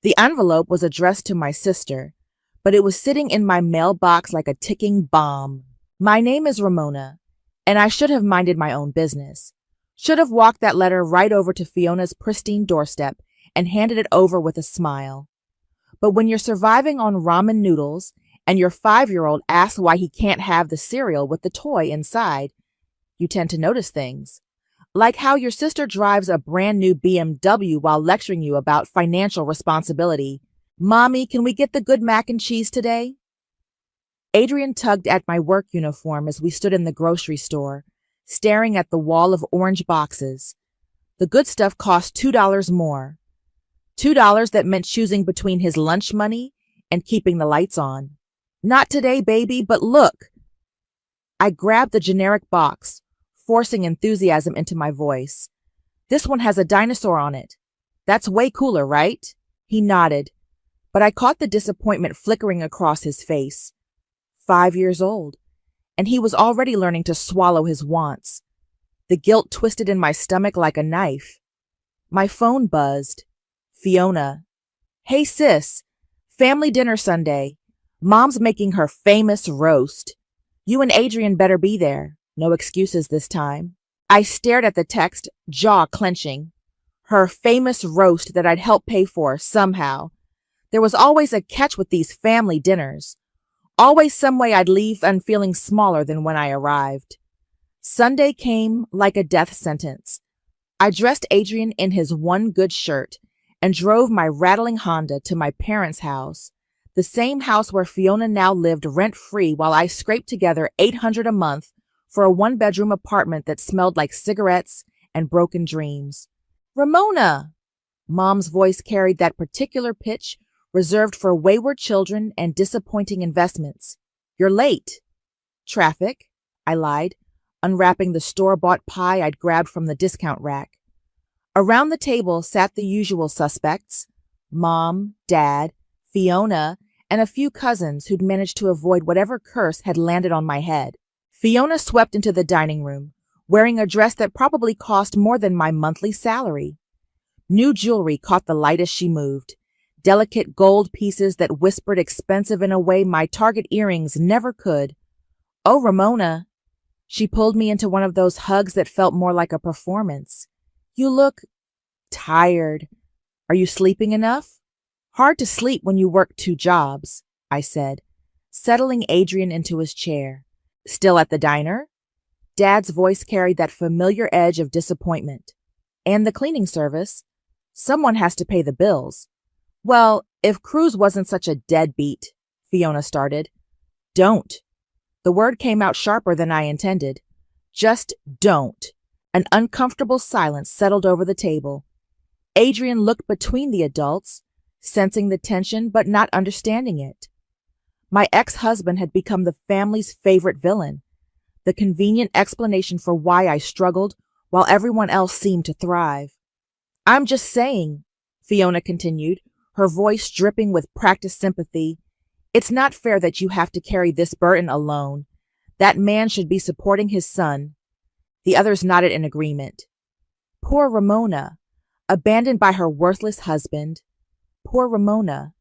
The envelope was addressed to my sister, but it was sitting in my mailbox like a ticking bomb. My name is Ramona, and I should have minded my own business. Should have walked that letter right over to Fiona's pristine doorstep and handed it over with a smile. But when you're surviving on ramen noodles and your 5-year-old asks why he can't have the cereal with the toy inside, you tend to notice things. Like how your sister drives a brand new BMW while lecturing you about financial responsibility. Mommy, can we get the good mac and cheese today? Adrian tugged at my work uniform as we stood in the grocery store, staring at the wall of orange boxes. The good stuff cost $2 more. $2 that meant choosing between his lunch money and keeping the lights on. Not today, baby, but look. I grabbed the generic box, forcing enthusiasm into my voice. This one has a dinosaur on it. That's way cooler, right? He nodded, but I caught the disappointment flickering across his face. 5 years old, and he was already learning to swallow his wants. The guilt twisted in my stomach like a knife. My phone buzzed. Fiona. Hey sis, family dinner Sunday. Mom's making her famous roast. You and Adrian better be there. No excuses this time. I stared at the text, jaw clenching. Her famous roast that I'd helped pay for somehow. There was always a catch with these family dinners. Always some way I'd leave feeling smaller than when I arrived. Sunday came like a death sentence. I dressed Adrian in his one good shirt and drove my rattling Honda to my parents' house, the same house where Fiona now lived rent-free while I scraped together $800 a month for a one-bedroom apartment that smelled like cigarettes and broken dreams. Ramona! Mom's voice carried that particular pitch reserved for wayward children and disappointing investments. You're late. Traffic, I lied, unwrapping the store-bought pie I'd grabbed from the discount rack. Around the table sat the usual suspects, Mom, Dad, Fiona, and a few cousins who'd managed to avoid whatever curse had landed on my head. Fiona swept into the dining room, wearing a dress that probably cost more than my monthly salary. New jewelry caught the light as she moved, delicate gold pieces that whispered expensive in a way my Target earrings never could. Oh, Ramona. She pulled me into one of those hugs that felt more like a performance. You look tired. Are you sleeping enough? Hard to sleep when you work 2 jobs, I said, settling Adrian into his chair. Still at the diner? Dad's voice carried that familiar edge of disappointment. And the cleaning service? Someone has to pay the bills. Well, if Cruz wasn't such a deadbeat, Fiona started. Don't. The word came out sharper than I intended. Just don't. An uncomfortable silence settled over the table. Adrian looked between the adults, sensing the tension but not understanding it. My ex-husband had become the family's favorite villain, the convenient explanation for why I struggled while everyone else seemed to thrive. I'm just saying, Fiona continued, her voice dripping with practiced sympathy, it's not fair that you have to carry this burden alone. That man should be supporting his son. The others nodded in agreement. Poor Ramona, abandoned by her worthless husband. Poor Ramona,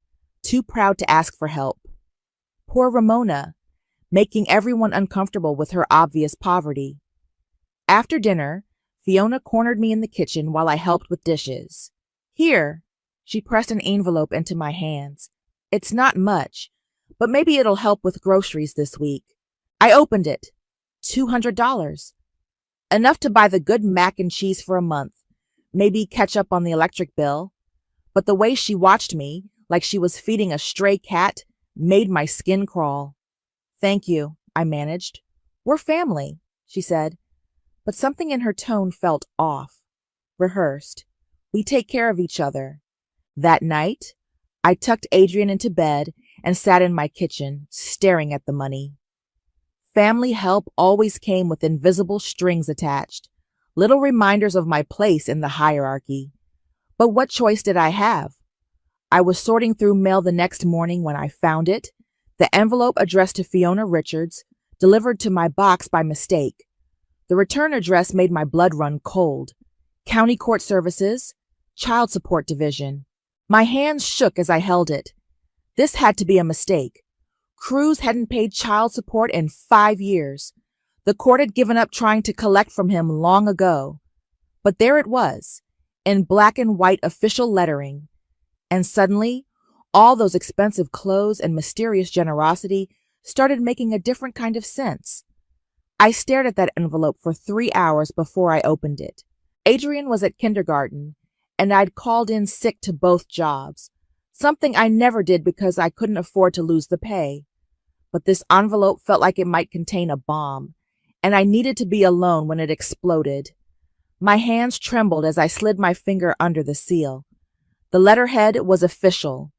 too proud to ask for help. Poor Ramona, making everyone uncomfortable with her obvious poverty. After dinner, Fiona cornered me in the kitchen while I helped with dishes. Here, she pressed an envelope into my hands. It's not much, but maybe it'll help with groceries this week. I opened it. $200. Enough to buy the good mac and cheese for a month, maybe catch up on the electric bill. But the way she watched me, like she was feeding a stray cat, made my skin crawl. Thank you, I managed. We're family, she said, but something in her tone felt off. Rehearsed. We take care of each other. That night, I tucked Adrian into bed and sat in my kitchen, staring at the money. Family help always came with invisible strings attached, little reminders of my place in the hierarchy. But what choice did I have? I was sorting through mail the next morning when I found it, the envelope addressed to Fiona Richards, delivered to my box by mistake. The return address made my blood run cold. County Court Services, Child Support Division. My hands shook as I held it. This had to be a mistake. Cruz hadn't paid child support in 5 years. The court had given up trying to collect from him long ago. But there it was, in black and white official lettering. And suddenly, all those expensive clothes and mysterious generosity started making a different kind of sense. I stared at that envelope for 3 hours before I opened it. Adrian was at kindergarten, and I'd called in sick to both jobs, something I never did because I couldn't afford to lose the pay. But this envelope felt like it might contain a bomb, and I needed to be alone when it exploded. My hands trembled as I slid my finger under the seal. The letterhead was official,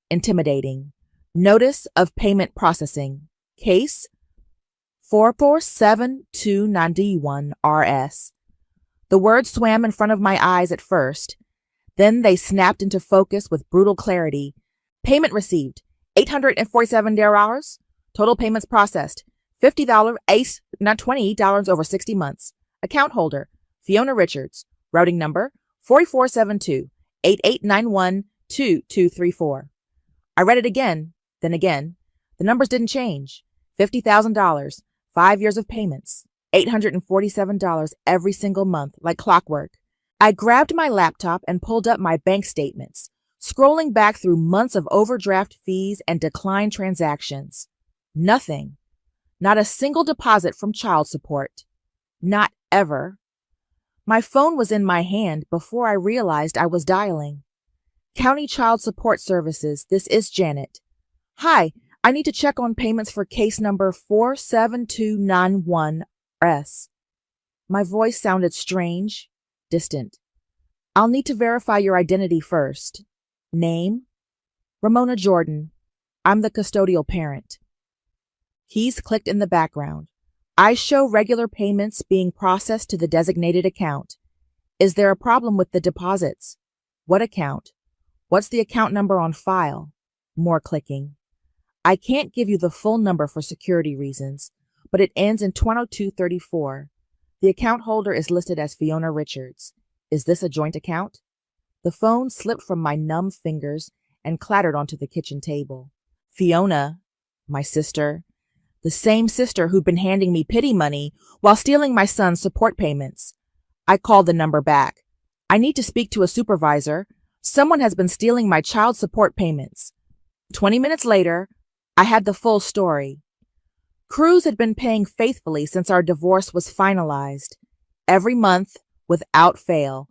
intimidating. Notice of payment processing. Case 447291RS. The words swam in front of my eyes at first. Then they snapped into focus with brutal clarity. Payment received, $847. Total payments processed, $50, not $20 over 60 months. Account holder, Fiona Richards. Routing number, 4472-8891-2234. I read it again, then again. The numbers didn't change. $50,000, 5 years of payments, $847 every single month, like clockwork. I grabbed my laptop and pulled up my bank statements, scrolling back through months of overdraft fees and declined transactions. Nothing. Not a single deposit from child support. Not ever. My phone was in my hand before I realized I was dialing. County Child Support Services, this is Janet. Hi, I need to check on payments for case number 47291S. My voice sounded strange, distant. I'll need to verify your identity first. Name? Ramona Jordan. I'm the custodial parent. Keys clicked in the background. I show regular payments being processed to the designated account. Is there a problem with the deposits? What account? What's the account number on file? More clicking. I can't give you the full number for security reasons, but it ends in 20234. The account holder is listed as Fiona Richards. Is this a joint account? The phone slipped from my numb fingers and clattered onto the kitchen table. Fiona, my sister, the same sister who'd been handing me pity money while stealing my son's support payments. I called the number back. I need to speak to a supervisor. Someone has been stealing my child support payments. 20 minutes later, I had the full story. Cruz had been paying faithfully since our divorce was finalized, every month without fail.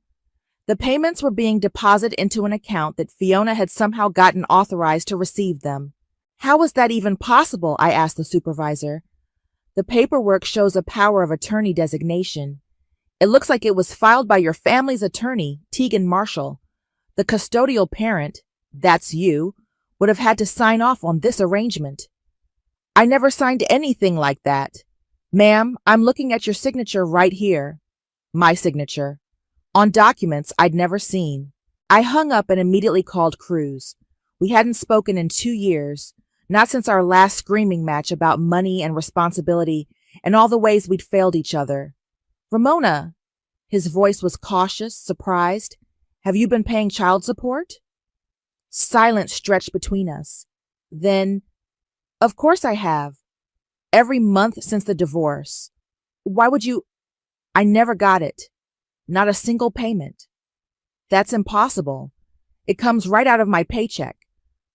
The payments were being deposited into an account that Fiona had somehow gotten authorized to receive them. How was that even possible? I asked the supervisor. The paperwork shows a power of attorney designation. It looks like it was filed by your family's attorney, Tegan Marshall. The custodial parent, that's you, would have had to sign off on this arrangement. I never signed anything like that. Ma'am, I'm looking at your signature right here. My signature. On documents I'd never seen. I hung up and immediately called Cruz. We hadn't spoken in 2 years, not since our last screaming match about money and responsibility and all the ways we'd failed each other. Ramona, his voice was cautious, surprised. Have you been paying child support? Silence stretched between us. Then, of course I have. Every month since the divorce. Why would you? I never got it. Not a single payment. That's impossible. It comes right out of my paycheck.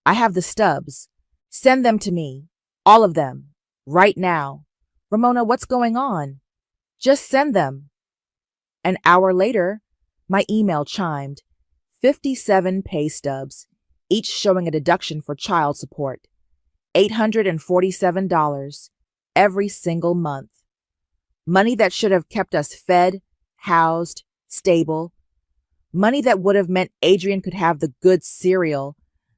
I have the stubs. Send them to me. All of them. Right now. Ramona, what's going on? Just send them. An hour later, my email chimed. 57 pay stubs, each showing a deduction for child support. $847 every single month. Money that should have kept us fed, housed, stable. Money that would have meant Adrian could have the good cereal,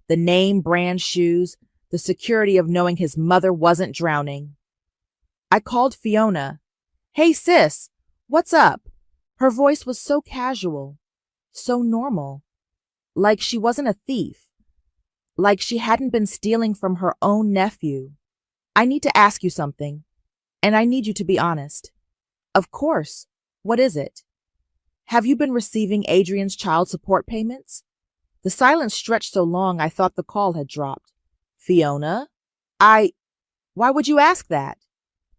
the name brand shoes, the security of knowing his mother wasn't drowning. I called Fiona. Hey sis, what's up? Her voice was so casual, so normal, like she wasn't a thief, like she hadn't been stealing from her own nephew. I need to ask you something, and I need you to be honest. Of course. What is it? Have you been receiving Adrian's child support payments? The silence stretched so long I thought the call had dropped. Fiona? Why would you ask that?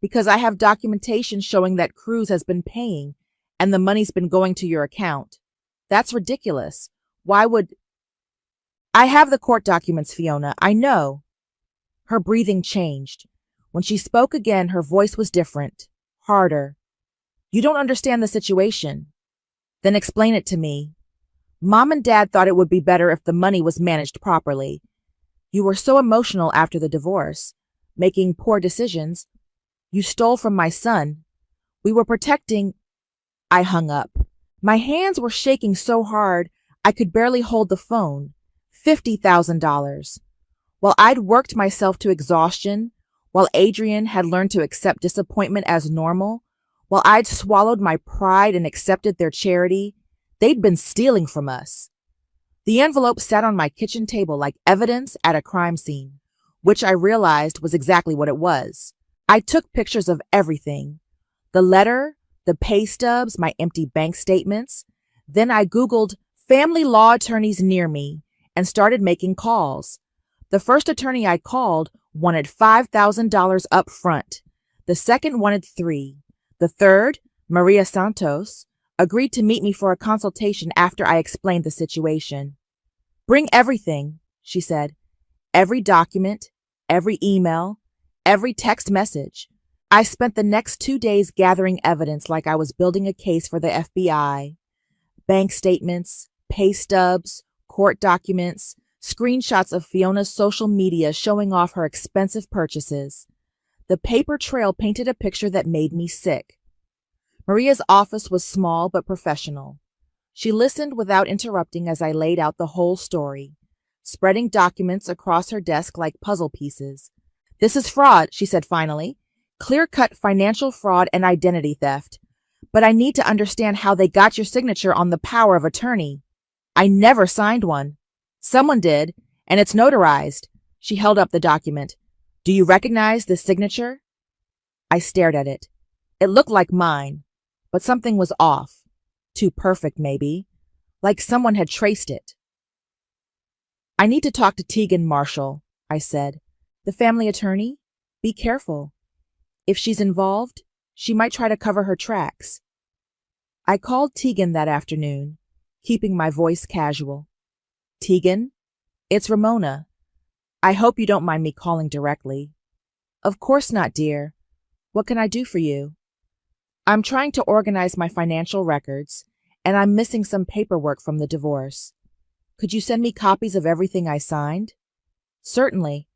Because I have documentation showing that Cruz has been paying and the money's been going to your account. That's ridiculous. Why would... I have the court documents, Fiona. I know. Her breathing changed. When she spoke again, her voice was different, harder. You don't understand the situation. Then explain it to me. Mom and Dad thought it would be better if the money was managed properly. You were so emotional after the divorce, making poor decisions. You stole from my son. We were protecting... I hung up. My hands were shaking so hard I could barely hold the phone. $50,000. While I'd worked myself to exhaustion, while Adrian had learned to accept disappointment as normal, while I'd swallowed my pride and accepted their charity, they'd been stealing from us. The envelope sat on my kitchen table like evidence at a crime scene, which I realized was exactly what it was. I took pictures of everything. The letter, the pay stubs, my empty bank statements. Then I Googled family law attorneys near me and started making calls. The first attorney I called wanted $5,000 up front. The second wanted $3,000. The third, Maria Santos, agreed to meet me for a consultation after I explained the situation. Bring everything, she said. Every document, every email, every text message. I spent the next 2 days gathering evidence like I was building a case for the FBI. Bank statements, pay stubs, court documents, screenshots of Fiona's social media showing off her expensive purchases. The paper trail painted a picture that made me sick. Maria's office was small but professional. She listened without interrupting as I laid out the whole story, spreading documents across her desk like puzzle pieces. This is fraud, she said finally. Clear-cut financial fraud and identity theft. But I need to understand how they got your signature on the power of attorney. I never signed one. Someone did, and it's notarized. She held up the document. Do you recognize this signature? I stared at it. It looked like mine, but something was off. Too perfect, maybe. Like someone had traced it. I need to talk to Tegan Marshall, I said. The family attorney? Be careful. If she's involved, she might try to cover her tracks. I called Tegan that afternoon, keeping my voice casual. Tegan, it's Ramona. I hope you don't mind me calling directly. Of course not, dear. What can I do for you? I'm trying to organize my financial records, and I'm missing some paperwork from the divorce. Could you send me copies of everything I signed? Certainly.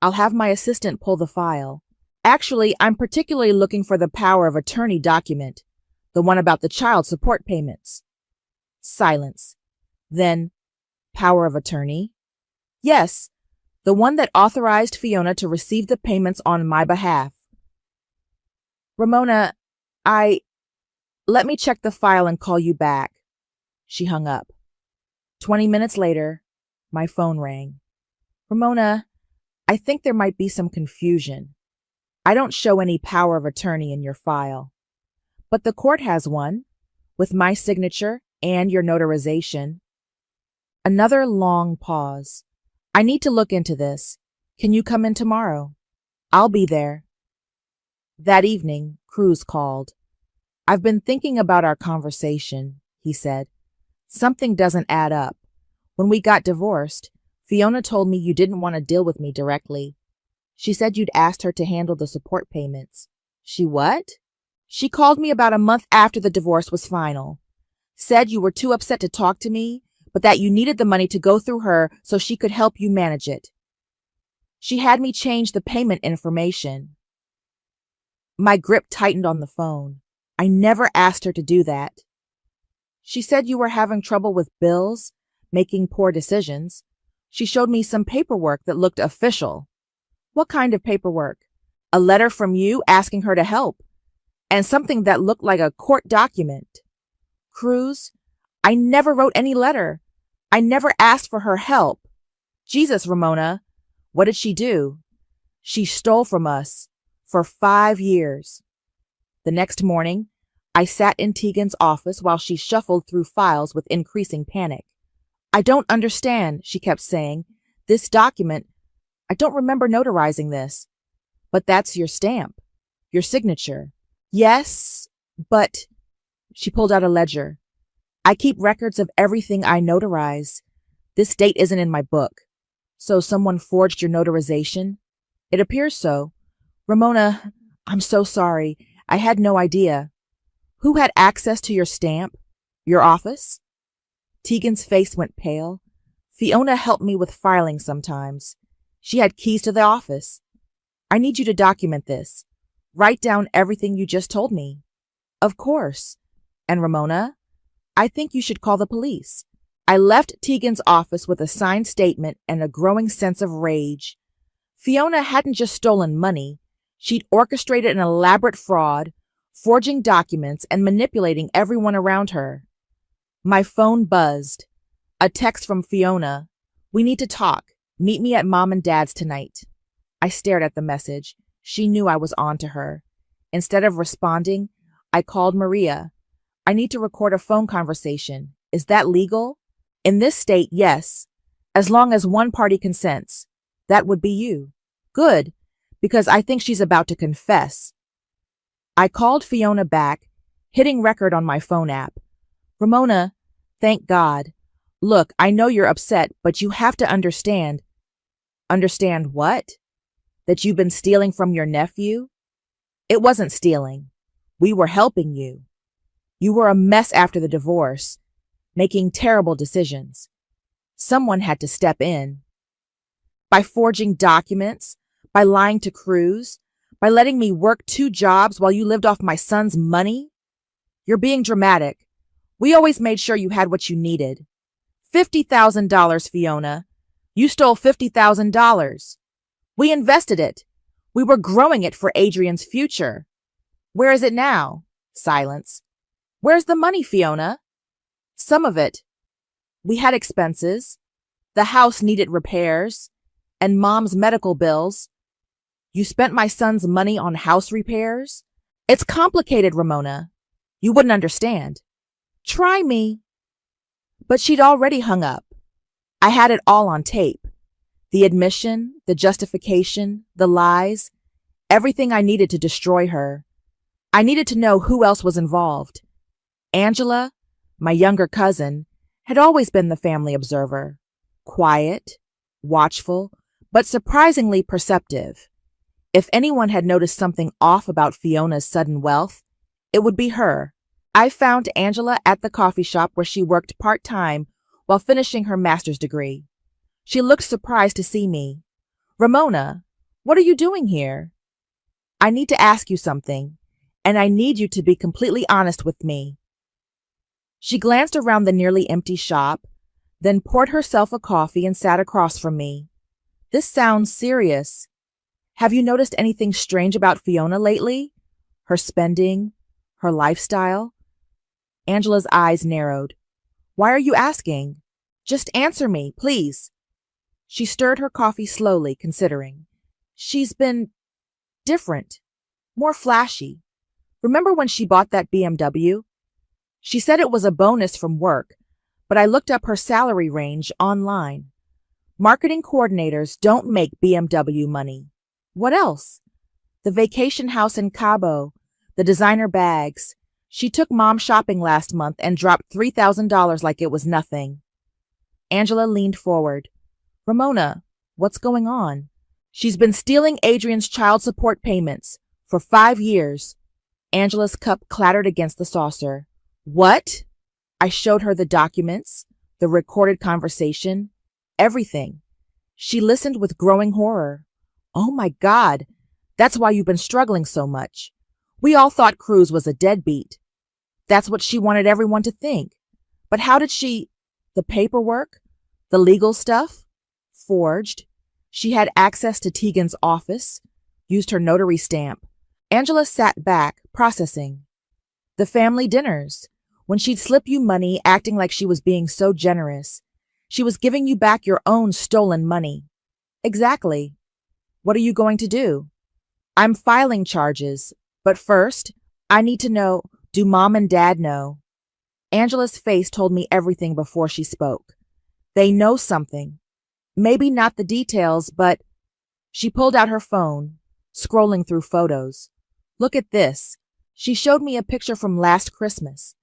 I'll have my assistant pull the file. Actually, I'm particularly looking for the power of attorney document, the one about the child support payments. Silence. Then, power of attorney? Yes, the one that authorized Fiona to receive the payments on my behalf. Ramona, let me check the file and call you back. She hung up. 20 minutes later, my phone rang. Ramona, I think there might be some confusion. I don't show any power of attorney in your file. But the court has one, with my signature and your notarization. Another long pause. I need to look into this. Can you come in tomorrow? I'll be there. That evening, Cruz called. I've been thinking about our conversation, he said. Something doesn't add up. When we got divorced, Fiona told me you didn't want to deal with me directly. She said you'd asked her to handle the support payments. She what? She called me about a month after the divorce was final. Said you were too upset to talk to me, but that you needed the money to go through her so she could help you manage it. She had me change the payment information. My grip tightened on the phone. I never asked her to do that. She said you were having trouble with bills, making poor decisions. She showed me some paperwork that looked official. What kind of paperwork? A letter from you asking her to help, and something that looked like a court document. Cruz, I never wrote any letter. I never asked for her help. Jesus, Ramona, what did she do? She stole from us for 5 years. The next morning, I sat in Tegan's office while she shuffled through files with increasing panic. I don't understand, she kept saying. This document, I don't remember notarizing this. But that's your stamp, your signature. Yes, but she pulled out a ledger. I keep records of everything I notarize. This date isn't in my book. So someone forged your notarization? It appears so. Ramona, I'm so sorry. I had no idea. Who had access to your stamp? Your office? Tegan's face went pale. Fiona helped me with filing sometimes. She had keys to the office. I need you to document this. Write down everything you just told me. Of course. And Ramona, I think you should call the police. I left Tegan's office with a signed statement and a growing sense of rage. Fiona hadn't just stolen money. She'd orchestrated an elaborate fraud, forging documents and manipulating everyone around her. My phone buzzed. A text from Fiona. We need to talk. Meet me at Mom and Dad's tonight. I stared at the message. She knew I was on to her. Instead of responding, I called Maria. I need to record a phone conversation. Is that legal? In this state, yes. As long as one party consents. That would be you. Good, because I think she's about to confess. I called Fiona back, hitting record on my phone app. Ramona, thank God. Look, I know you're upset, but you have to understand. Understand what? That you've been stealing from your nephew? It wasn't stealing. We were helping you. You were a mess after the divorce, making terrible decisions. Someone had to step in. By forging documents, by lying to Cruz, by letting me work 2 jobs while you lived off my son's money? You're being dramatic. We always made sure you had what you needed. $50,000, Fiona. You stole $50,000. We invested it. We were growing it for Adrian's future. Where is it now? Silence. Where's the money, Fiona? Some of it. We had expenses. The house needed repairs. And Mom's medical bills. You spent my son's money on house repairs? It's complicated, Ramona. You wouldn't understand. Try me. But she'd already hung up. I had it all on tape. The admission, the justification, the lies, everything I needed to destroy her. I needed to know who else was involved. Angela, my younger cousin, had always been the family observer. Quiet, watchful, but surprisingly perceptive. If anyone had noticed something off about Fiona's sudden wealth, it would be her. I found Angela at the coffee shop where she worked part-time while finishing her master's degree. She looked surprised to see me. Ramona, what are you doing here? I need to ask you something, and I need you to be completely honest with me. She glanced around the nearly empty shop, then poured herself a coffee and sat across from me. This sounds serious. Have you noticed anything strange about Fiona lately? Her spending, her lifestyle? Angela's eyes narrowed. Why are you asking? Just answer me, please. She stirred her coffee slowly, considering. She's been different, more flashy. Remember when she bought that BMW? She said it was a bonus from work, but I looked up her salary range online. Marketing coordinators don't make BMW money. What else? The vacation house in Cabo, the designer bags. She took Mom shopping last month and dropped $3,000 like it was nothing. Angela leaned forward. Ramona, what's going on? She's been stealing Adrian's child support payments for 5 years. Angela's cup clattered against the saucer. What? I showed her the documents, the recorded conversation, everything. She listened with growing horror. Oh my God, that's why you've been struggling so much. We all thought Cruz was a deadbeat. That's what she wanted everyone to think. But how did she... The paperwork? The legal stuff? Forged. She had access to Tegan's office, used her notary stamp. Angela sat back, processing. The family dinners, when she'd slip you money acting like she was being so generous. She was giving you back your own stolen money. Exactly. What are you going to do? I'm filing charges, but first, I need to know, do Mom and Dad know? Angela's face told me everything before she spoke. They know something. Maybe not the details, but she pulled out her phone, scrolling through photos. Look at this. She showed me a picture from last Christmas.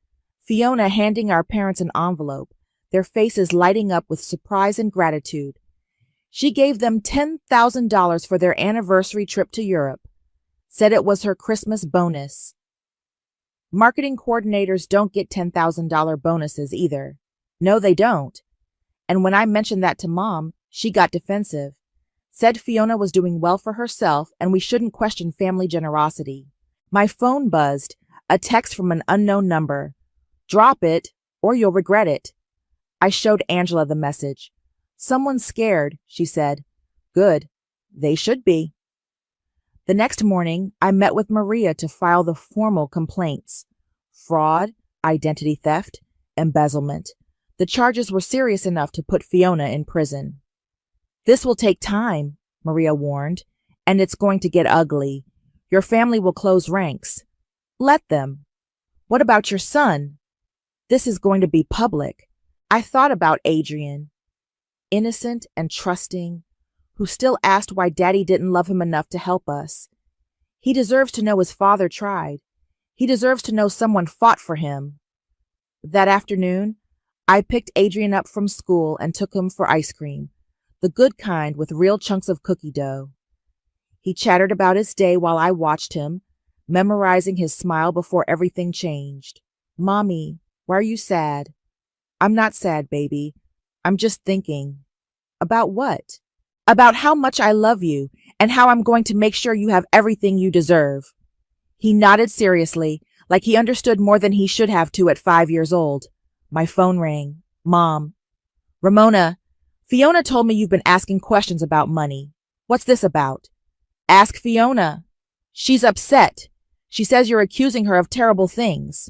Fiona handing our parents an envelope, their faces lighting up with surprise and gratitude. She gave them $10,000 for their anniversary trip to Europe. Said it was her Christmas bonus. Marketing coordinators don't get $10,000 bonuses either. No, they don't. And when I mentioned that to Mom, she got defensive. Said Fiona was doing well for herself and we shouldn't question family generosity. My phone buzzed, a text from an unknown number. Drop it, or you'll regret it. I showed Angela the message. Someone's scared, she said. Good. They should be. The next morning, I met with Maria to file the formal complaints. Fraud, identity theft, embezzlement. The charges were serious enough to put Fiona in prison. This will take time, Maria warned, and it's going to get ugly. Your family will close ranks. Let them. What about your son? This is going to be public. I thought about Adrian. Innocent and trusting, who still asked why Daddy didn't love him enough to help us. He deserves to know his father tried. He deserves to know someone fought for him. That afternoon, I picked Adrian up from school and took him for ice cream, the good kind with real chunks of cookie dough. He chattered about his day while I watched him, memorizing his smile before everything changed. Mommy, why are you sad? I'm not sad, baby. I'm just thinking. About what? About how much I love you and how I'm going to make sure you have everything you deserve. He nodded seriously, like he understood more than he should have to at 5 years old. My phone rang. Mom. Ramona, Fiona told me you've been asking questions about money. What's this about? Ask Fiona. She's upset. She says you're accusing her of terrible things.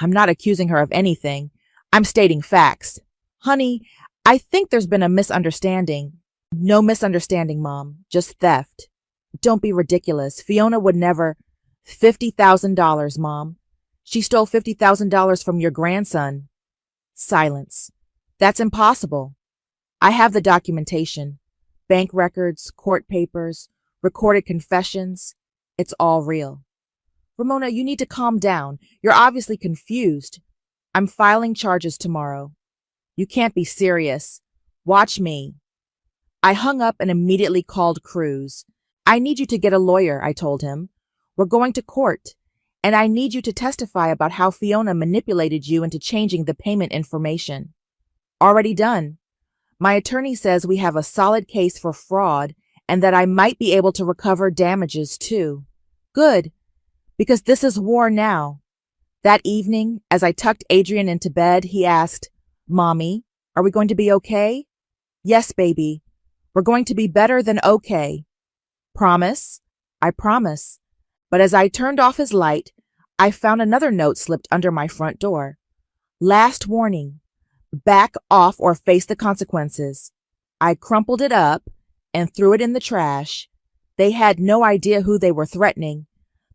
I'm not accusing her of anything. I'm stating facts. Honey, I think there's been a misunderstanding. No misunderstanding, Mom. Just theft. Don't be ridiculous. Fiona would never. $50,000, Mom. She stole $50,000 from your grandson. Silence. That's impossible. I have the documentation. Bank records, court papers, recorded confessions. It's all real. Ramona, you need to calm down. You're obviously confused. I'm filing charges tomorrow. You can't be serious. Watch me. I hung up and immediately called Cruz. I need you to get a lawyer, I told him. We're going to court, and I need you to testify about how Fiona manipulated you into changing the payment information. Already done. My attorney says we have a solid case for fraud and that I might be able to recover damages too. Good, because this is war now. That evening, as I tucked Adrian into bed, he asked, Mommy, are we going to be okay? Yes, baby. We're going to be better than okay. Promise? I promise. But as I turned off his light, I found another note slipped under my front door. Last warning. Back off or face the consequences. I crumpled it up and threw it in the trash. They had no idea who they were threatening.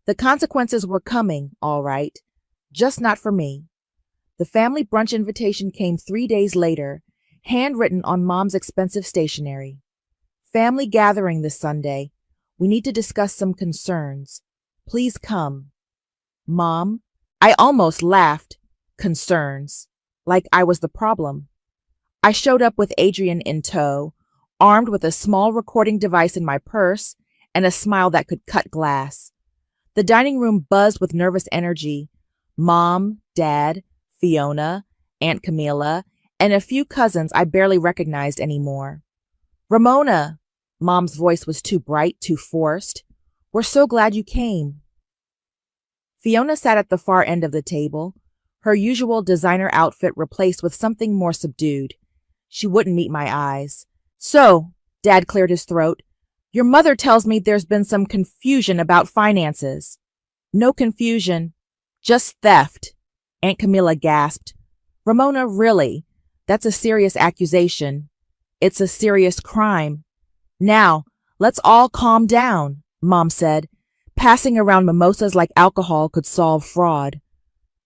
The consequences were coming, all right. Just not for me. The family brunch invitation came 3 days later, handwritten on Mom's expensive stationery. Family gathering this Sunday. We need to discuss some concerns. Please come. Mom, I almost laughed. Concerns. Like I was the problem. I showed up with Adrian in tow, armed with a small recording device in my purse and a smile that could cut glass. The dining room buzzed with nervous energy. Mom, Dad, Fiona, Aunt Camila, and a few cousins I barely recognized anymore. Ramona, Mom's voice was too bright, too forced. We're so glad you came. Fiona sat at the far end of the table, her usual designer outfit replaced with something more subdued. She wouldn't meet my eyes. So, Dad cleared his throat, your mother tells me there's been some confusion about finances. No confusion, just theft. Aunt Camila gasped. Ramona, really? That's a serious accusation. It's a serious crime. Now, let's all calm down, Mom said, passing around mimosas like alcohol could solve fraud.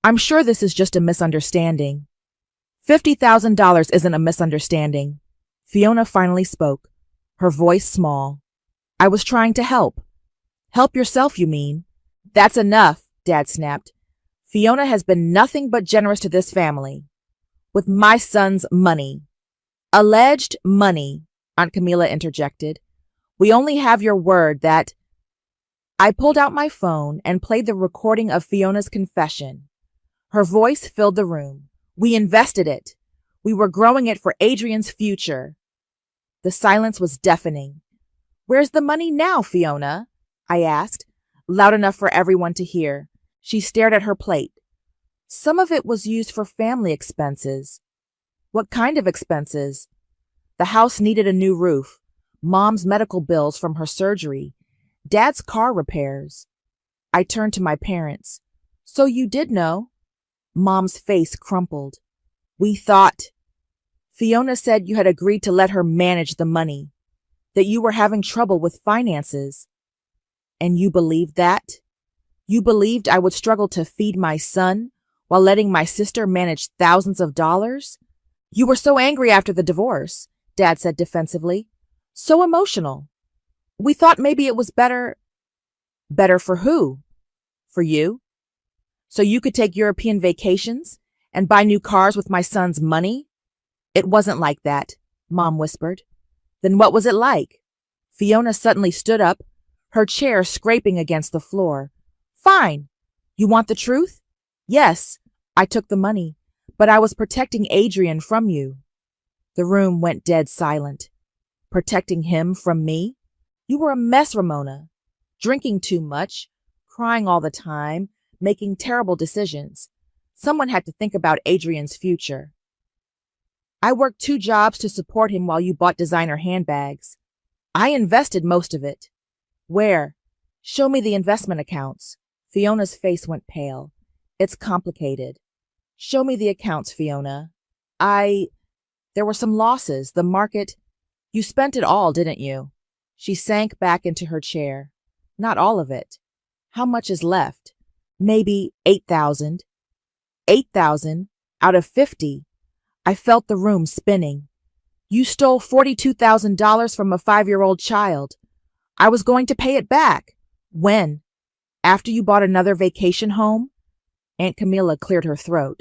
I'm sure this is just a misunderstanding. $50,000 isn't a misunderstanding. Fiona finally spoke, her voice small. I was trying to help. Help yourself, you mean? That's enough, Dad snapped. Fiona has been nothing but generous to this family. With my son's money. Alleged money, Aunt Camilla interjected. We only have your word that... I pulled out my phone and played the recording of Fiona's confession. Her voice filled the room. We invested it. We were growing it for Adrian's future. The silence was deafening. Where's the money now, Fiona? I asked, loud enough for everyone to hear. She stared at her plate. Some of it was used for family expenses. What kind of expenses? The house needed a new roof, Mom's medical bills from her surgery, Dad's car repairs. I turned to my parents. So you did know? Mom's face crumpled. We thought... Fiona said you had agreed to let her manage the money, that you were having trouble with finances. And you believed that? You believed I would struggle to feed my son while letting my sister manage thousands of dollars? You were so angry after the divorce, Dad said defensively. So emotional. We thought maybe it was better... Better for who? For you? So you could take European vacations and buy new cars with my son's money? It wasn't like that, Mom whispered. Then what was it like? Fiona suddenly stood up, her chair scraping against the floor. Fine. You want the truth? Yes, I took the money, but I was protecting Adrian from you. The room went dead silent. Protecting him from me? You were a mess, Ramona. Drinking too much, crying all the time, making terrible decisions. Someone had to think about Adrian's future. I worked 2 jobs to support him while you bought designer handbags. I invested most of it. Where? Show me the investment accounts. Fiona's face went pale. It's complicated. Show me the accounts, Fiona. There were some losses. The market... You spent it all, didn't you? She sank back into her chair. Not all of it. How much is left? Maybe 8,000. 8,000 out of 50. I felt the room spinning. You stole $42,000 from a 5-year-old child. I was going to pay it back. When? After you bought another vacation home? Aunt Camilla cleared her throat.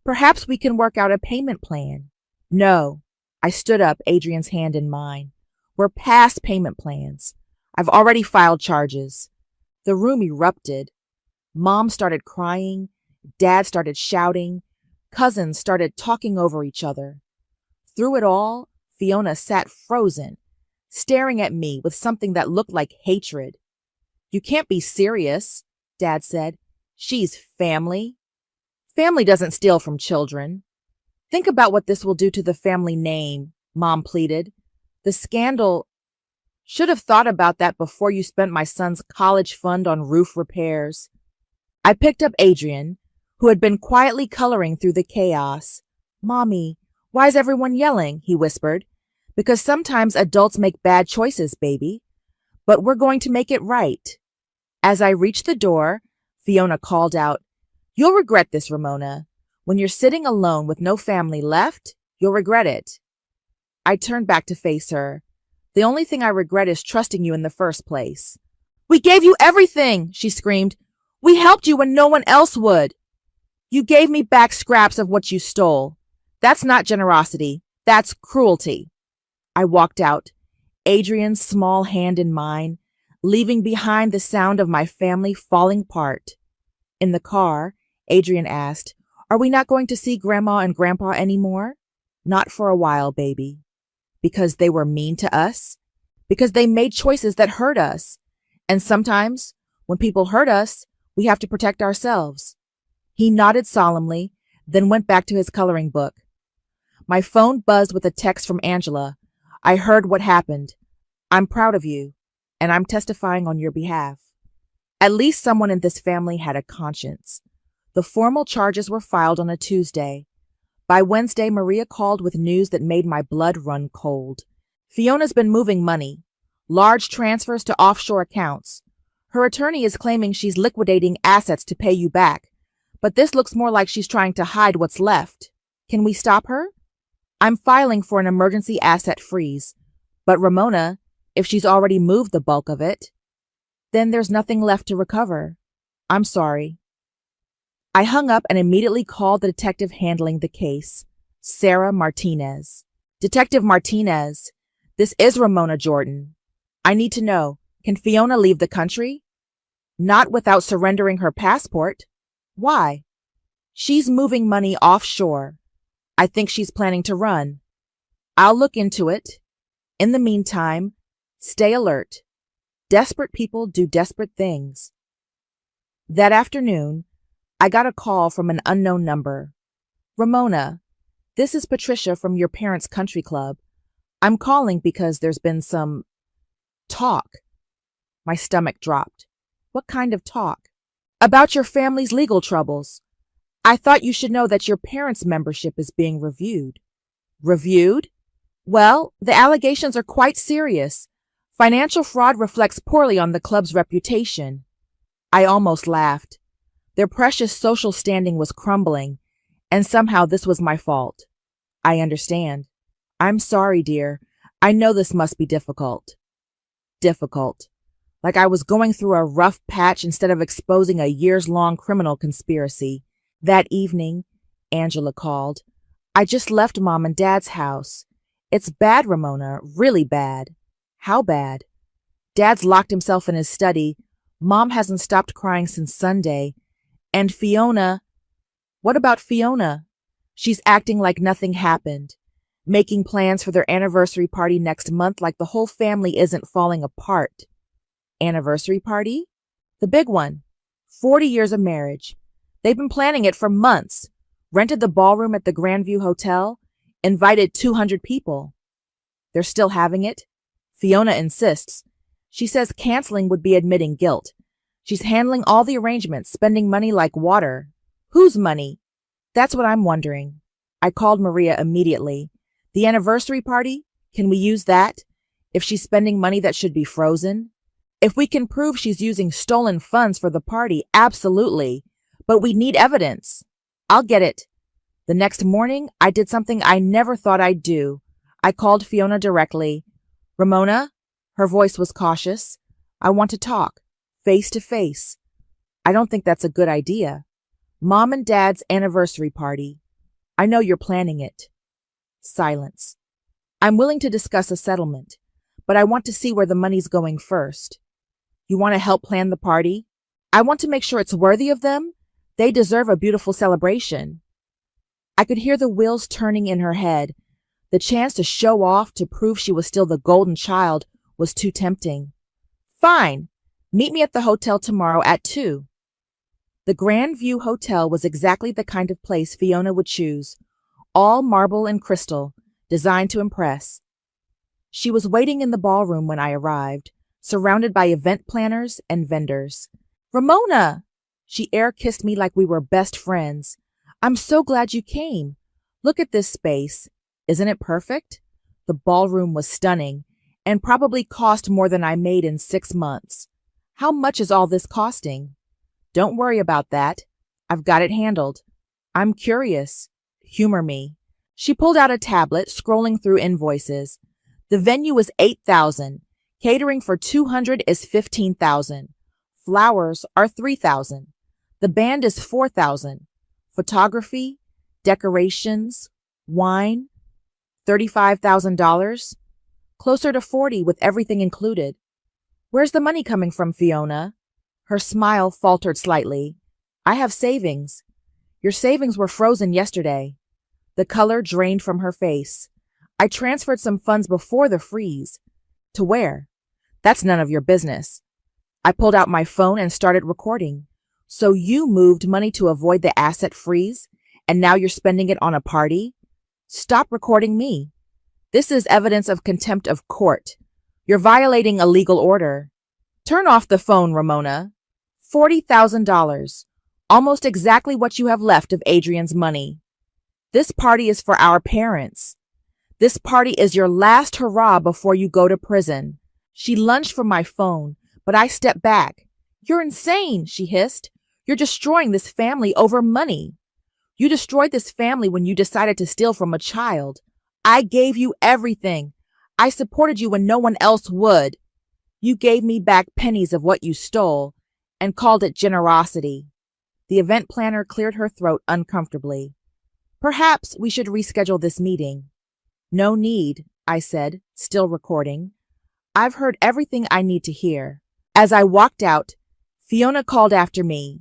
Perhaps we can work out a payment plan. No. I stood up, Adrian's hand in mine. We're past payment plans. I've already filed charges. The room erupted. Mom started crying. Dad started shouting. Cousins started talking over each other. Through it all, Fiona sat frozen, staring at me with something that looked like hatred. You can't be serious, Dad said. She's family. Family doesn't steal from children. Think about what this will do to the family name, Mom pleaded. The scandal... Should have thought about that before you spent my son's college fund on roof repairs. I picked up Adrian, who had been quietly coloring through the chaos. Mommy, why's everyone yelling? He whispered. Because sometimes adults make bad choices, baby. But we're going to make it right. As I reached the door, Fiona called out, You'll regret this, Ramona. When you're sitting alone with no family left, you'll regret it. I turned back to face her. The only thing I regret is trusting you in the first place. We gave you everything, she screamed. We helped you when no one else would. You gave me back scraps of what you stole. That's not generosity. That's cruelty. I walked out, Adrian's small hand in mine, leaving behind the sound of my family falling apart. In the car, Adrian asked, Are we not going to see Grandma and Grandpa anymore? Not for a while, baby. Because they were mean to us? Because they made choices that hurt us. And sometimes, when people hurt us, we have to protect ourselves. He nodded solemnly, then went back to his coloring book. My phone buzzed with a text from Angela. I heard what happened. I'm proud of you, and I'm testifying on your behalf. At least someone in this family had a conscience. The formal charges were filed on a Tuesday. By Wednesday, Maria called with news that made my blood run cold. Fiona's been moving money, large transfers to offshore accounts. Her attorney is claiming she's liquidating assets to pay you back, but this looks more like she's trying to hide what's left. Can we stop her? I'm filing for an emergency asset freeze. But Ramona, if she's already moved the bulk of it, then there's nothing left to recover. I'm sorry. I hung up and immediately called the detective handling the case, Sarah Martinez. Detective Martinez, this is Ramona Jordan. I need to know, can Fiona leave the country? Not without surrendering her passport. Why? She's moving money offshore. I think she's planning to run. I'll look into it. In the meantime, stay alert. Desperate people do desperate things. That afternoon, I got a call from an unknown number. Ramona, this is Patricia from your parents' country club. I'm calling because there's been some talk. My stomach dropped. What kind of talk? About your family's legal troubles. I thought you should know that your parents' membership is being reviewed. Reviewed? Well, the allegations are quite serious. Financial fraud reflects poorly on the club's reputation. I almost laughed. Their precious social standing was crumbling, and somehow this was my fault. I understand. I'm sorry, dear. I know this must be difficult. Difficult. Like I was going through a rough patch instead of exposing a years-long criminal conspiracy. That evening, Angela called. I just left Mom and Dad's house. It's bad, Ramona, really bad. How bad? Dad's locked himself in his study. Mom hasn't stopped crying since Sunday. And Fiona... What about Fiona? She's acting like nothing happened, making plans for their anniversary party next month like the whole family isn't falling apart. Anniversary party? The big one. 40 years of marriage. They've been planning it for months. Rented the ballroom at the Grandview Hotel. Invited 200 people. They're still having it. Fiona insists. She says canceling would be admitting guilt. She's handling all the arrangements, spending money like water. Whose money? That's what I'm wondering. I called Maria immediately. The anniversary party? Can we use that? If she's spending money that should be frozen? If we can prove she's using stolen funds for the party, absolutely. But we need evidence. I'll get it. The next morning, I did something I never thought I'd do. I called Fiona directly. Ramona? Her voice was cautious. I want to talk. Face to face. I don't think that's a good idea. Mom and Dad's anniversary party. I know you're planning it. Silence. I'm willing to discuss a settlement, but I want to see where the money's going first. You want to help plan the party? I want to make sure it's worthy of them. They deserve a beautiful celebration. I could hear the wheels turning in her head. The chance to show off, to prove she was still the golden child, was too tempting. Fine. Meet me at the hotel tomorrow at 2. The Grandview Hotel was exactly the kind of place Fiona would choose. All marble and crystal, designed to impress. She was waiting in the ballroom when I arrived, surrounded by event planners and vendors. Ramona! She air-kissed me like we were best friends. I'm so glad you came. Look at this space. Isn't it perfect? The ballroom was stunning, and probably cost more than I made in 6 months. How much is all this costing? Don't worry about that. I've got it handled. I'm curious. Humor me. She pulled out a tablet, scrolling through invoices. The venue was $8,000. Catering for 200 is $15,000. Flowers are $3,000. The band is $4,000. Photography, decorations, wine, $35,000. Closer to 40 with everything included. Where's the money coming from, Fiona? Her smile faltered slightly. I have savings. Your savings were frozen yesterday. The color drained from her face. I transferred some funds before the freeze. To where? That's none of your business. I pulled out my phone and started recording. So you moved money to avoid the asset freeze, and now you're spending it on a party? Stop recording me. This is evidence of contempt of court. You're violating a legal order. Turn off the phone, Ramona. $40,000. Almost exactly what you have left of Adrian's money. This party is for our parents. This party is your last hurrah before you go to prison. She lunged for my phone, but I stepped back. You're insane, she hissed. You're destroying this family over money. You destroyed this family when you decided to steal from a child. I gave you everything. I supported you when no one else would. You gave me back pennies of what you stole and called it generosity. The event planner cleared her throat uncomfortably. Perhaps we should reschedule this meeting. No need, I said, still recording. I've heard everything I need to hear. As I walked out, Fiona called after me.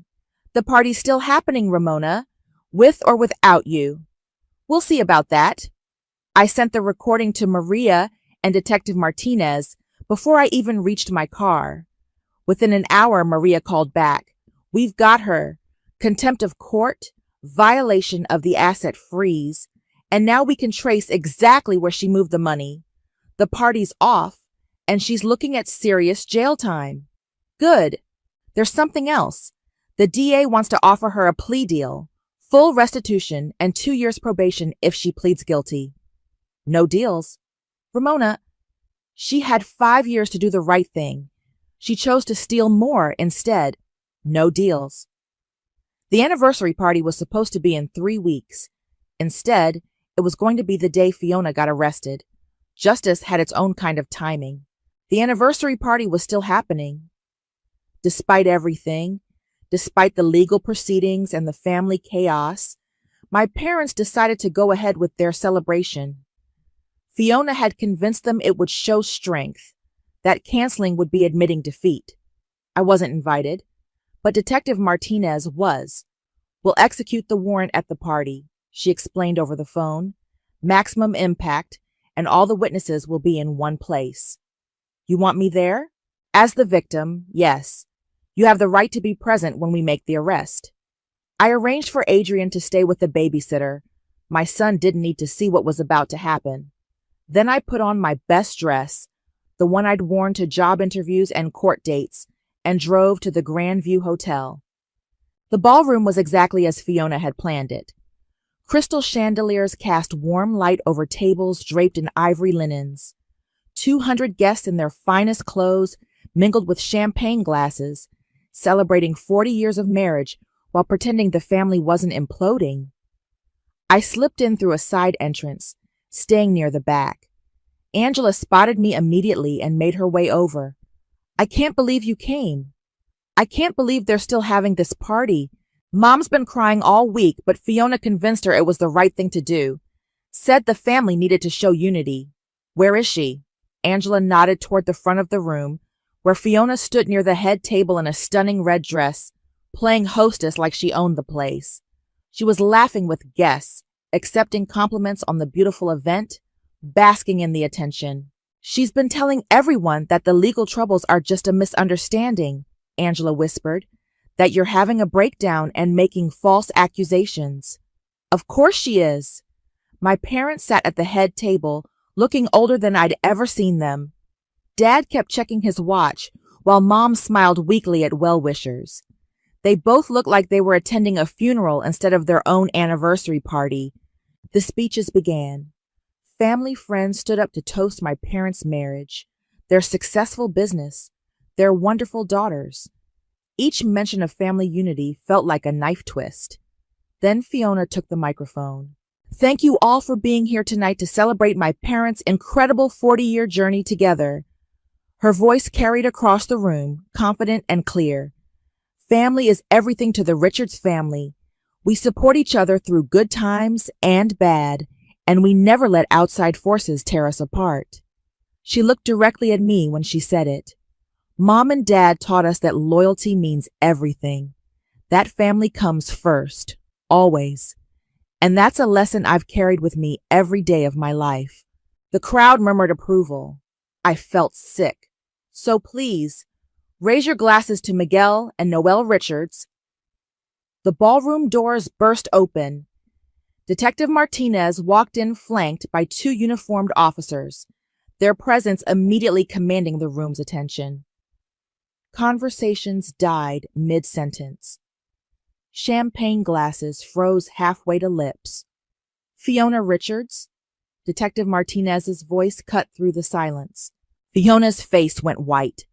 The party's still happening, Ramona, with or without you. We'll see about that. I sent the recording to Maria and Detective Martinez before I even reached my car. Within an hour, Maria called back. We've got her. Contempt of court, violation of the asset freeze, and now we can trace exactly where she moved the money. The party's off, and she's looking at serious jail time. Good. There's something else. The DA wants to offer her a plea deal, full restitution, and 2 years probation if she pleads guilty. No deals. Ramona, she had 5 years to do the right thing. She chose to steal more instead. No deals. The anniversary party was supposed to be in 3 weeks. Instead, it was going to be the day Fiona got arrested. Justice had its own kind of timing. The anniversary party was still happening. Despite everything, despite the legal proceedings and the family chaos, my parents decided to go ahead with their celebration. Fiona had convinced them it would show strength, that canceling would be admitting defeat. I wasn't invited, but Detective Martinez was. We'll execute the warrant at the party, she explained over the phone. Maximum impact, and all the witnesses will be in one place. You want me there? As the victim, yes. You have the right to be present when we make the arrest. I arranged for Adrian to stay with the babysitter. My son didn't need to see what was about to happen. Then I put on my best dress, the one I'd worn to job interviews and court dates, and drove to the Grand View Hotel. The ballroom was exactly as Fiona had planned it. Crystal chandeliers cast warm light over tables draped in ivory linens. 200 guests in their finest clothes mingled with champagne glasses, celebrating 40 years of marriage while pretending the family wasn't imploding. I slipped in through a side entrance, staying near the back. Angela spotted me immediately and made her way over. I can't believe you came. I can't believe they're still having this party. Mom's been crying all week, but Fiona convinced her it was the right thing to do. Said the family needed to show unity. Where is she? Angela nodded toward the front of the room, where Fiona stood near the head table in a stunning red dress, playing hostess like she owned the place. She was laughing with guests, accepting compliments on the beautiful event, basking in the attention. She's been telling everyone that the legal troubles are just a misunderstanding, Angela whispered, that you're having a breakdown and making false accusations. Of course she is. My parents sat at the head table, looking older than I'd ever seen them. Dad kept checking his watch, while Mom smiled weakly at well-wishers. They both looked like they were attending a funeral instead of their own anniversary party. The speeches began. Family friends stood up to toast my parents' marriage, their successful business, their wonderful daughters. Each mention of family unity felt like a knife twist. Then Fiona took the microphone. Thank you all for being here tonight to celebrate my parents' incredible 40-year journey together. Her voice carried across the room, confident and clear. Family is everything to the Richards family. We support each other through good times and bad, and we never let outside forces tear us apart. She looked directly at me when she said it. Mom and Dad taught us that loyalty means everything. That family comes first, always. And that's a lesson I've carried with me every day of my life. The crowd murmured approval. I felt sick. So please, raise your glasses to Miguel and Noelle Richards. The ballroom doors burst open. Detective Martinez walked in flanked by 2 uniformed officers, their presence immediately commanding the room's attention. Conversations died mid-sentence. Champagne glasses froze halfway to lips. Fiona Richards? Detective Martinez's voice cut through the silence. Fiona's face went white.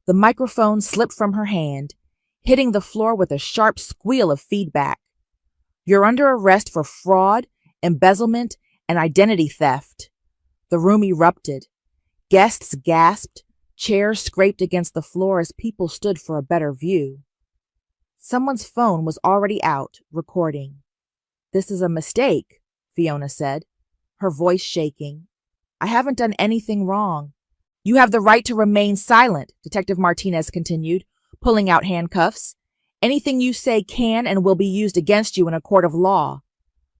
The microphone slipped from her hand, hitting the floor with a sharp squeal of feedback. You're under arrest for fraud, embezzlement, and identity theft." The room erupted. Guests gasped. Chairs scraped against the floor as people stood for a better view. Someone's phone was already out, recording. "This is a mistake," Fiona said, her voice shaking. "I haven't done anything wrong." "You have the right to remain silent," Detective Martinez continued, pulling out handcuffs. "Anything you say can and will be used against you in a court of law."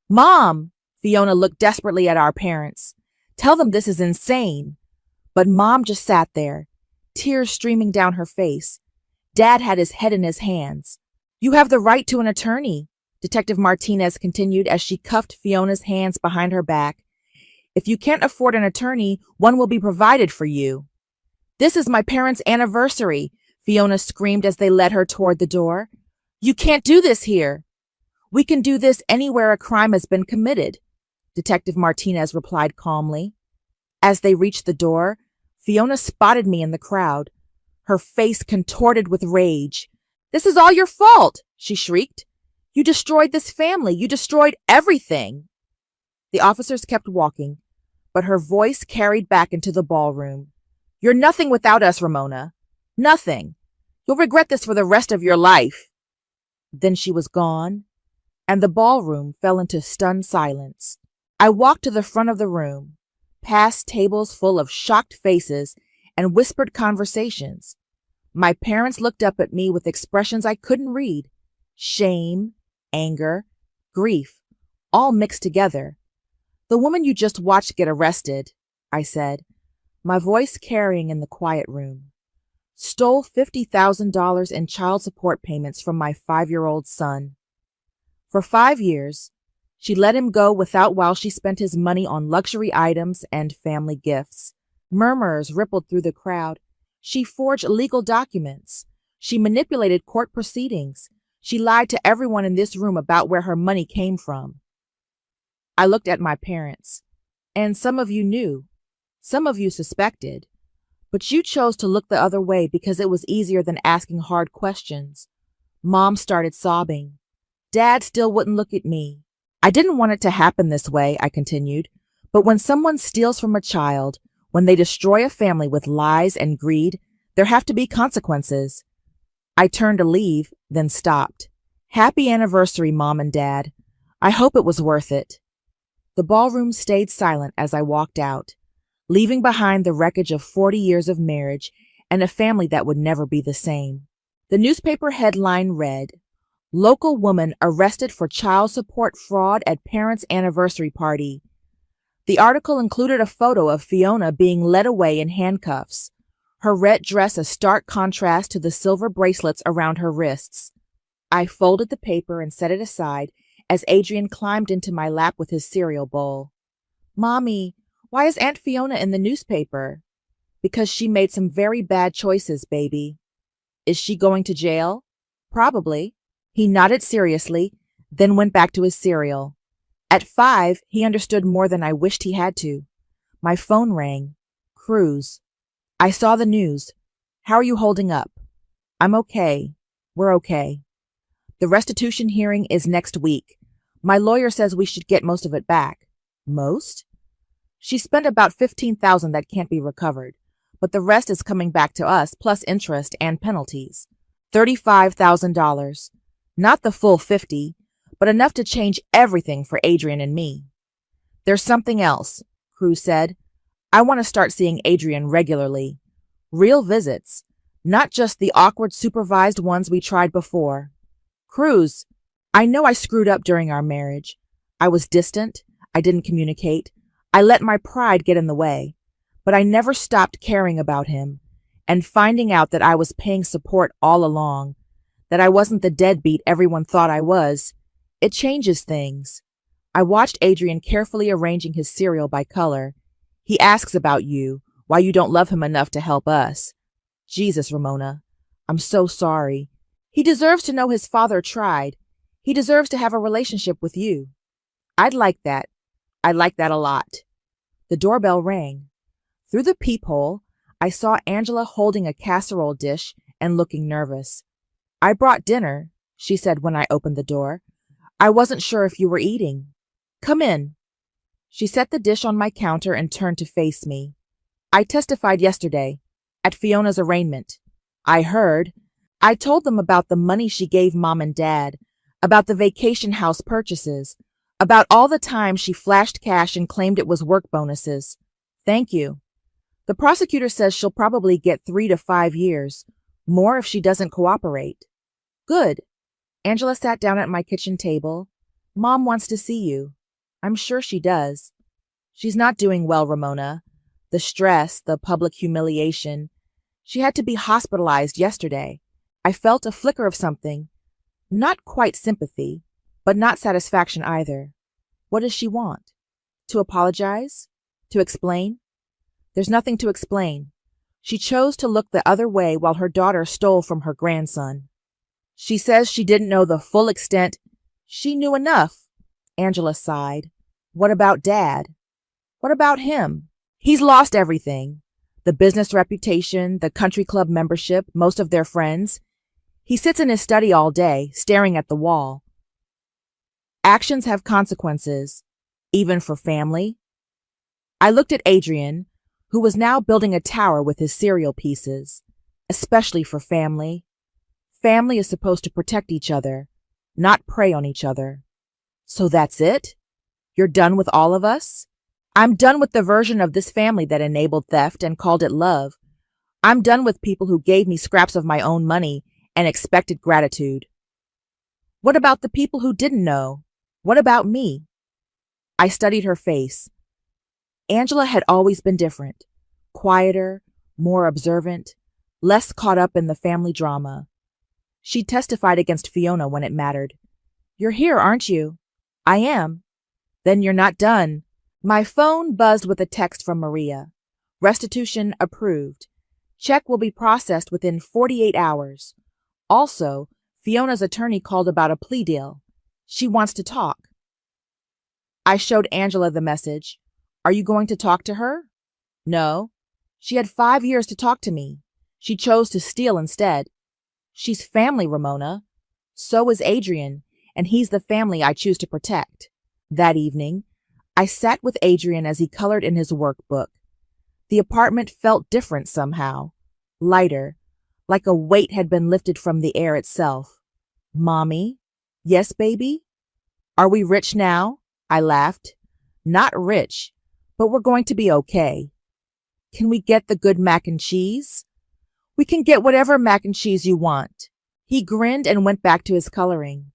"Mom!" Fiona looked desperately at our parents. "Tell them this is insane." But Mom just sat there, tears streaming down her face. Dad had his head in his hands. "You have the right to an attorney," Detective Martinez continued as she cuffed Fiona's hands behind her back. "If you can't afford an attorney, one will be provided for you." "This is my parents' anniversary," Fiona screamed as they led her toward the door. "You can't do this here." "We can do this anywhere a crime has been committed," Detective Martinez replied calmly. As they reached the door, Fiona spotted me in the crowd, her face contorted with rage. "This is all your fault," she shrieked. "You destroyed this family. You destroyed everything." The officers kept walking, but her voice carried back into the ballroom. "You're nothing without us, Ramona. Nothing. You'll regret this for the rest of your life." Then she was gone, and the ballroom fell into stunned silence. I walked to the front of the room, past tables full of shocked faces and whispered conversations. My parents looked up at me with expressions I couldn't read. Shame, anger, grief, all mixed together. "The woman you just watched get arrested," I said, my voice carrying in the quiet room, "stole $50,000 in child support payments from my 5-year-old son. For 5 years, she let him go without while she spent his money on luxury items and family gifts." Murmurs rippled through the crowd. "She forged legal documents. She manipulated court proceedings. She lied to everyone in this room about where her money came from." I looked at my parents. "And some of you knew. Some of you suspected. But you chose to look the other way because it was easier than asking hard questions." Mom started sobbing. Dad still wouldn't look at me. "I didn't want it to happen this way," I continued. "But when someone steals from a child, when they destroy a family with lies and greed, there have to be consequences." I turned to leave, then stopped. "Happy anniversary, Mom and Dad. I hope it was worth it." The ballroom stayed silent as I walked out, leaving behind the wreckage of 40 years of marriage and a family that would never be the same. The newspaper headline read, "Local woman arrested for child support fraud at parents' anniversary party." The article included a photo of Fiona being led away in handcuffs, her red dress a stark contrast to the silver bracelets around her wrists. I folded the paper and set it aside as Adrian climbed into my lap with his cereal bowl. "Mommy, why is Aunt Fiona in the newspaper?" "Because she made some very bad choices, baby." "Is she going to jail?" "Probably." He nodded seriously, then went back to his cereal. At 5, he understood more than I wished he had to. My phone rang. Cruz. "I saw the news. How are you holding up?" "I'm okay. We're okay. The restitution hearing is next week. My lawyer says we should get most of it back." "Most?" "She spent about $15,000 that can't be recovered, but the rest is coming back to us, plus interest and penalties. $35,000. Not the full 50, but enough to change everything for Adrian and me." "There's something else," Cruz said. "I want to start seeing Adrian regularly. Real visits, not just the awkward supervised ones we tried before." "Cruz, I know I screwed up during our marriage. I was distant. I didn't communicate. I let my pride get in the way. But I never stopped caring about him. And finding out that I was paying support all along, that I wasn't the deadbeat everyone thought I was, it changes things." I watched Adrian carefully arranging his cereal by color. "He asks about you, why you don't love him enough to help us." "Jesus, Ramona, I'm so sorry. He deserves to know his father tried. He deserves to have a relationship with you." "I'd like that. I'd like that a lot." The doorbell rang. Through the peephole, I saw Angela holding a casserole dish and looking nervous. "I brought dinner," she said when I opened the door. I wasn't sure if you were eating. Come in. She set the dish on my counter and turned to face me. I testified yesterday, at Fiona's arraignment. I heard. I told them about the money she gave Mom and Dad, about the vacation house purchases, about all the time she flashed cash and claimed it was work bonuses. Thank you. The prosecutor says she'll probably get 3 to 5 years, more if she doesn't cooperate. Good. Angela sat down at my kitchen table. Mom wants to see you. I'm sure she does. She's not doing well, Ramona. The stress, the public humiliation. She had to be hospitalized yesterday. I felt a flicker of something. Not quite sympathy, but not satisfaction either. What does she want? To apologize? To explain? There's nothing to explain. She chose to look the other way while her daughter stole from her grandson. She says she didn't know the full extent. She knew enough. Angela sighed. What about Dad? What about him? He's lost everything. The business reputation, the country club membership, most of their friends. He sits in his study all day, staring at the wall. Actions have consequences, even for family. I looked at Adrian, who was now building a tower with his cereal pieces, especially for family. Family is supposed to protect each other, not prey on each other. So that's it? You're done with all of us? I'm done with the version of this family that enabled theft and called it love. I'm done with people who gave me scraps of my own money and expected gratitude. What about the people who didn't know? What about me? I studied her face. Angela had always been different, quieter, more observant, less caught up in the family drama. She testified against Fiona when it mattered. You're here, aren't you? I am. Then you're not done. My phone buzzed with a text from Maria. Restitution approved. Check will be processed within 48 hours. Also, Fiona's attorney called about a plea deal. She wants to talk. I showed Angela the message. Are you going to talk to her? No. She had 5 years to talk to me. She chose to steal instead. She's family, Ramona. So is Adrian, and he's the family I choose to protect. That evening, I sat with Adrian as he colored in his workbook. The apartment felt different somehow, lighter, like a weight had been lifted from the air itself. Mommy? Yes, baby? Are we rich now? I laughed. Not rich, but we're going to be okay. Can we get the good mac and cheese? We can get whatever mac and cheese you want. He grinned and went back to his coloring.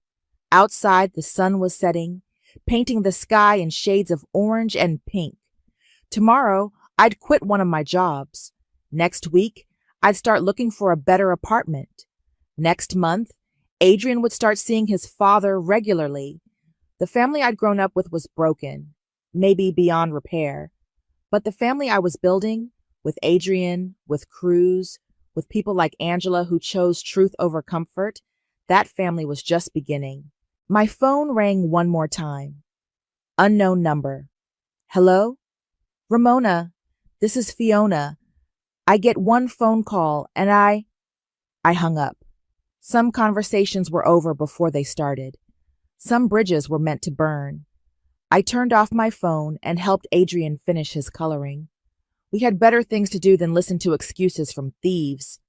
Outside, the sun was setting, painting the sky in shades of orange and pink. Tomorrow, I'd quit one of my jobs. Next week, I'd start looking for a better apartment. Next month, Adrian would start seeing his father regularly. The family I'd grown up with was broken, maybe beyond repair. But the family I was building, with Adrian, with Cruz, with people like Angela who chose truth over comfort, that family was just beginning. My phone rang one more time. Unknown number. Hello? Ramona, this is Fiona. I get one phone call and I hung up. Some conversations were over before they started. Some bridges were meant to burn. I turned off my phone and helped Adrian finish his coloring. We had better things to do than listen to excuses from thieves.